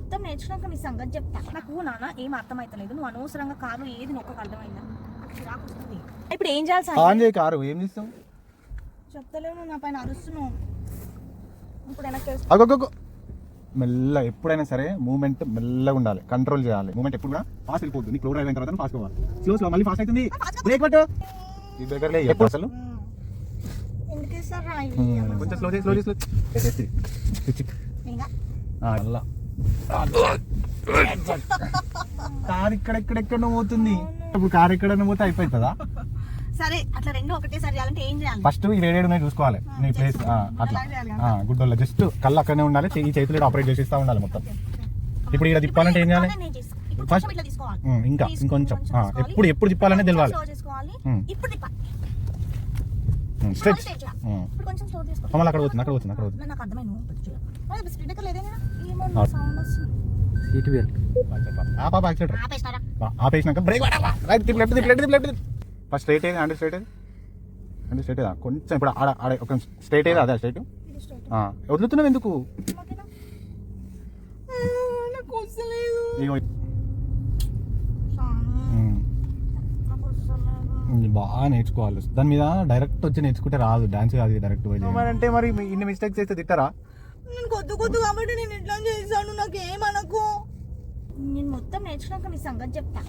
మొత్తం నేర్చుకున్నాక నీ సంగతి చెప్తా. నాకు నాన్న ఏం అర్థమైతలేదు. నువ్వు అనవసరంగా కారు ఏది నొక్కకు అర్థమైందా? ఇప్పుడు ఏం చేయాలి సార్? ఆన్ చేయి కారు. ఏం చేస్తావు? చెప్తలేవు, నువ్వు నా పైన అరుస్తున్నావు. ఇప్పుడు వెనక్కి అగొగొగొ మెల్ల. ఎప్పుడైనా సరే మూమెంట్ మెల్లగా ఉండాలి, కంట్రోల్ చేయాలి. మూమెంట్ ఎప్పుడు కూడా ఫాస్ట్ వెళ్ళిపోతుంది. నీకు డ్రైవ్ అయిన తర్వాత ఫాస్ట్ పోవాలి. స్లో మళ్ళీ ఫాస్ట్ అవుతుంది. బ్రేక్ పట్టు. ఈ బ్రేకర్లే ఎప్పుడు అసలు కొంచెం స్లో చేసి కారు ఇక్కడెక్కడెక్కడ పోతుంది. ఇప్పుడు కారు ఎక్కడైనా పోతే అయిపోతుందా? సరే అట్లా రెండు ఒకటేసారి చేయాలంటే ఏం చేయాలి? ఫస్ట్ ఈ వేడేడు చూసుకోవాలి నీ ప్లేస్. అట్లా గుడ్డోళ్ళ జస్ట్ కళ్ళు అక్కడనే ఉండాలి. ఈ చేతులు ఆపరేట్ చేసిస్తా ఉండాలి మొత్తం. ఇప్పుడు ఇక్కడ తిప్పాలంటే ఏం చేయాలి? ఫస్ట్ ఇంకా ఇంకొంచెం ఎప్పుడు తిప్పాలనే తెలియాలి. స్ట్రెచ్ మళ్ళీ అక్కడ పోతుంది. ఆపేసినాక బ్రేక్ ఫస్ట్ స్ట్రైట్ అయ్యేది. హ్యాండ్ స్ట్రైట్ అయ్యేదా కొంచెం. ఇప్పుడు ఆడ ఒక స్ట్రైట్ అయ్యేది. అదే స్ట్రైట్ వదులుతున్నావు ఎందుకు? బాగా నేర్చుకోవాలి. దాని మీద డైరెక్ట్ వచ్చి నేర్చుకుంటే రాదు. డాన్స్ కాదు డైరెక్ట్ అంటే. మరి ఇన్ని మిస్టేక్స్ అయితే తిట్టారా? నేను కొద్ది కాబట్టి నేను ఇట్లా చేశాను. నాకు ఏమనకు. నేను మొత్తం నేర్చుకున్నాక నీ సంగతి చెప్తా.